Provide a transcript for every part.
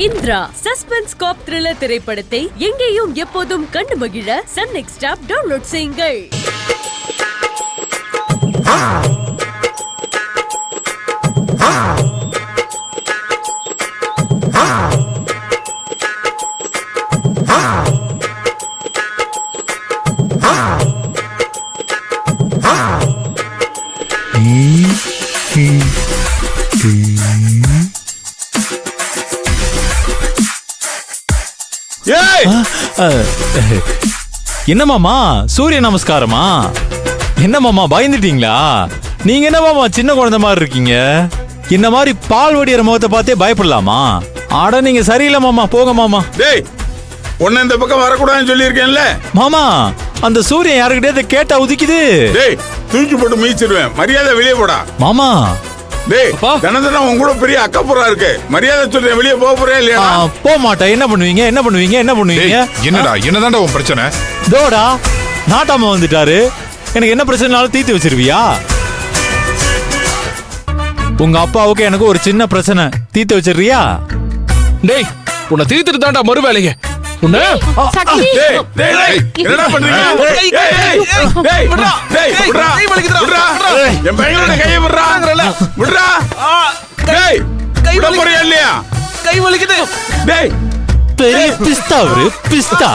Indira suspense காப் thriller திரைப்படத்தை எங்கேயும் எப்போதும் கண்டு மகிழ சன் நெக்ஸ்ட் ஆப் டவுன்லோட் செய்யுங்கள். என்ன மாமா சூரிய நமஸ்காரமா? என்ன மாமா பயந்துட்டீங்களா? நீங்க என்ன மாமா சின்ன குழந்தை மாதிரி இருக்கீங்க? இந்த மாதிரி பால் வடிகிற முகத்தை பார்த்தே பயப்படலாமா? ஆட நீங்க சரியில்லை மாமா, போங்க மாமா. டேய், உன்னை இந்த பக்கம் வரக்கூடாதுன்னு சொல்லியிருக்கேன்ல மாமா. அந்த சூரியன் யாருக்கிட்டே கேட்டா உதிக்குது. டேய், தூக்கி போட்டு மீச்சிருவேன். மரியாதை வெளியே போடா மாமா. டேய், தினம் உங்க கூட பெரிய அக்கப்புறா இருக்கு. மரியாதை சொல்றேன், வெளியே போக போறியா இல்லையா? போக மாட்டேன். என்ன பண்ணுவீங்க என்ன பண்ணுவீங்க என்ன பண்ணுவீங்க? என்னடா என்னதான்டா உன் பிரச்சனை? தோடா நாட்டாம வந்துட்டாரு. எனக்கு என்ன பிரச்சனைனாலும் தீர்த்து வச்சிருவியா? உங்க அப்பாவுக்கு எனக்கு ஒரு சின்ன பிரச்சனை, தீர்த்து வச்சிருக்கியா? டேய், உன்னை தீர்த்துட்டு தான்டா மறு வேலைங்க. என்னடா பண்றீங்க? என் பையனோட கையை விடுறா விடுறா. டேய், கை போறியா இல்லையா? கை வலிக்குது. டேய், பெரிய பிஸ்தா அவரு, பிஸ்தா.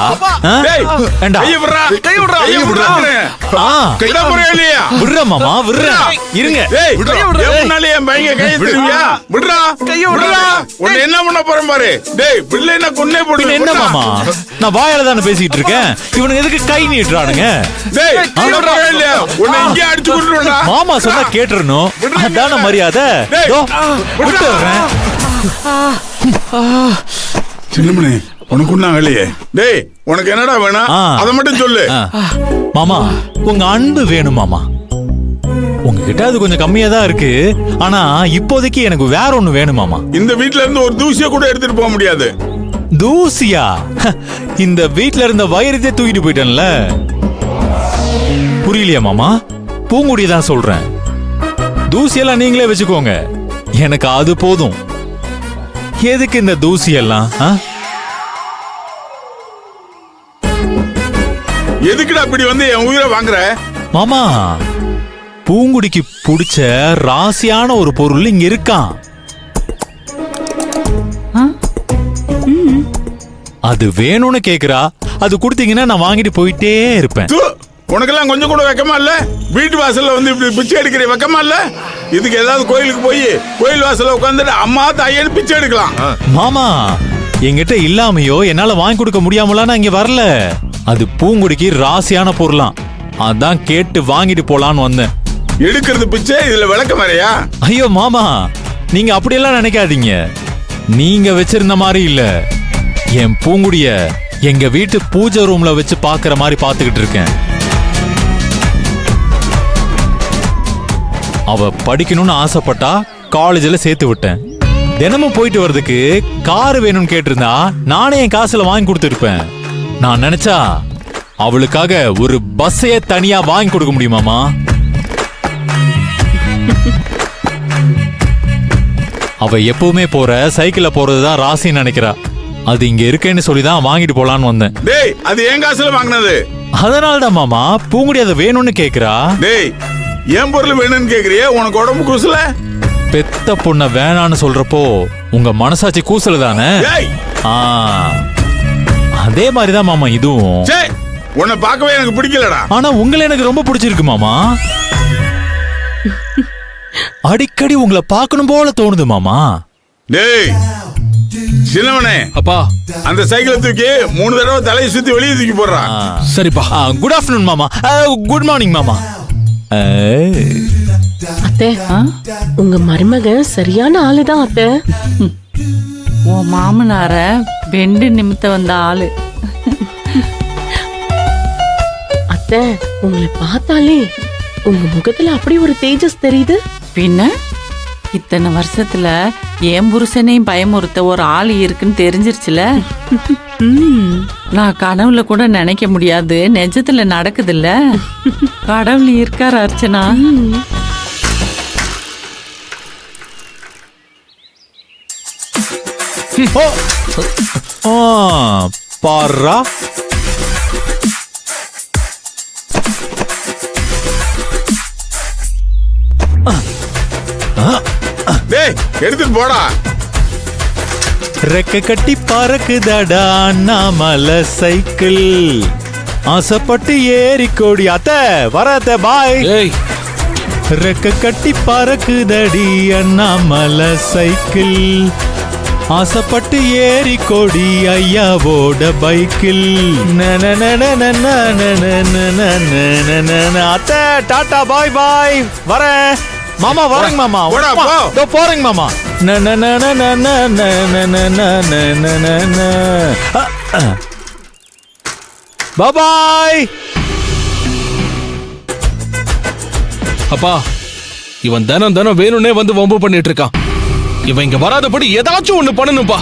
விடுற மாமா, விடுற. இருங்க. என்ன பண்ண போறேன் பாரு. டேய், பிள்ளைனா கொன்னே போடு. என்ன மாமா, நான் வாயால தானே பேசிக்கிட்டு இருக்கேன். இவனுக்கு எதுக்கு கை நீட்டுறானுங்க? மாமா சொன்னா கேட்டுறணும், அதான மரியாதை. விட்டுறேன். சின்னமணி, உனக்கு ஒன்னும் ஆகலையே. டேய், உனக்கு என்னடா வேணும் அதை மட்டும் சொல்லு. மாமா, உங்க அன்பு வேணும் மாமா. உங்ககிட்ட அது கொஞ்சம் கம்மியா தான் இருக்கு. ஆனா இப்போதைக்கு எனக்கு வேற ஒண்ணு வேணும் மாமா. இந்த வீட்ல இருந்து ஒரு தூசிய கூட எடுத்துட்டு போக முடியாது. தூசியா? இந்த வீட்ல இருந்த வைரத்தை தூக்கிட்டு போயிட்டேன்ல. புரியலையா மாமா? பூங்குடிதான் சொல்றேன். தூசியெல்லாம் நீங்களே வச்சுக்கோங்க, எனக்கு அது போதும். எதுக்கு இந்த தூசி எல்லாம்? எதுக்குடா இப்படி வந்து என் உயிரை வாங்குற? மாமா, பூங்குடிக்கு பிடிச்ச ராசியான ஒரு பொருள் இங்க இருக்கான். அது வேணும்னு கேக்குறா. அது கொடுத்தீங்கன்னா நான் வாங்கிட்டு போயிட்டே இருப்பேன். உனக்கெல்லாம் கொஞ்சம் கூட வெக்கமா இல்ல? வீட்டு வாசல்ல வந்து இப்படி பிச்சை எடுக்கிற வெக்கமா இல்ல? இதுக்கு ஏதாவது கோயிலுக்கு போய் கோயில் வாசல்ல உட்காந்துட்டு அம்மா தாயன்னு பிச்சை எடுக்கலாம். மாமா, என்கிட்ட இல்லாமையோ என்னால வாங்கி கொடுக்க முடியாமலாம் நான் இங்க வரல. அது பூங்குடிக்கு ராசியான பொருளாம், அதான் கேட்டு வாங்கிட்டு போலான்னு வந்தேன். எடுக்கிறது பிச்சை, இதுல விளக்கம் வேறையா? ஐயோ மாமா, நீங்க அப்படியெல்லாம் நினைக்காதீங்க. நீங்க வச்சிருந்த மாதிரி இல்ல. என் பூங்குடிய எங்க வீட்டு பூஜை ரூம்ல வச்சு பாக்குற மாதிரி பாத்துக்கிட்டு இருக்கேன். அவ படிக்கணும்னு ஆசைப்பட்டா காலேஜில் சேர்த்து விட்டேன். தினமும் போயிட்டு வர்றதுக்கு கார் வேணும்னு கேட்டிருந்தா நானே என் காசுல வாங்கி கொடுத்துருப்பேன். நான் நினைச்சா அவளுக்காக ஒரு பஸ்ஸையே தனியா வாங்கி கொடுக்க முடியுமாமா? அவ எப்பவுமே போற சைக்கிள்ல போறதுதான் ராசின்னு நினைக்கிறா. அது இங்க இருக்கேன்னு சொல்லிதான் வாங்கிட்டு போலான்னு வந்தேன். டேய், அது என் காசுல வாங்கினது. அதனாலதான் மாமா பூங்குடி அதை வேணும்னு கேக்குறா. டேய், என் பொருள் வேணும்னு கேக்குறியே, உனக்கு உடம்பு கூசல? பெத்த பொண்ண வேணான்னு சொல்றப்போ உங்க மனசாட்சி கூசல தானே? அதே மாதிரிதான் மாமா இதுவும். உன்னை பார்க்கவே எனக்கு பிடிக்கலடா. ஆனா உங்களை எனக்கு ரொம்ப பிடிச்சிருக்கு மாமா. அடிக்கடி உங்களை பார்க்கணும் போல தோணுது மாமா. டேய் சின்னவனே, அப்பா அந்த சைக்கிளை தூக்கி 3 தடவை தலையை சுத்தி வெளியே தூக்கி போடுறா. சரிப்பா. குட் ஆஃப்டர்நூன் மாமா. குட் மார்னிங் மாமா. அத்தை, உங்க மருமகன் சரியான ஆளுதான் அத்தை. உன் மாமனார வெண்டு நிமித்த வந்த ஆளு. அத்தை, உங்களை பார்த்தாலே உங்க முகத்துல அப்படி ஒரு தேஜஸ் தெரியுது. பின்ன இத்தனை வருஷத்துல என் புருஷனையும் பயமுறுத்த ஒரு ஆள் இருக்குன்னு தெரிஞ்சிருச்சுல. நான் கனவுல கூட நினைக்க முடியாது, நிஜத்துல நடக்குதுல்ல. கடவுள் இருக்காரு அர்ச்சனா. ஓ பாரா டேய் எடுத்துட்டு போடா. ரெக்க கட்டி பறக்குதடா அண்ணாமலை சைக்கிள் ஆசைப்பட்டு ஏறிக்கோடி அத்த வர அத்த பாய். ஏய் ரெக்க கட்டி பறக்குதடி அண்ணாமலை சைக்கிள் ஆசைப்பட்டு ஏறிக்கோடி ஐயாவோட பைக்கில். அத்த டாடா பாய் பாய் வரேன் மாமா வரேங்க மாமா. போடா, போ. இதோ போறேங்க மாமா. பாய். அப்பா, இவன் தினம் தினம் வேணும்னே வந்து வம்பு பண்ணிட்டு இருக்கான். இவன் இங்க வராதபடி ஏதாச்சும் ஒண்ணு பண்ணணும்பா.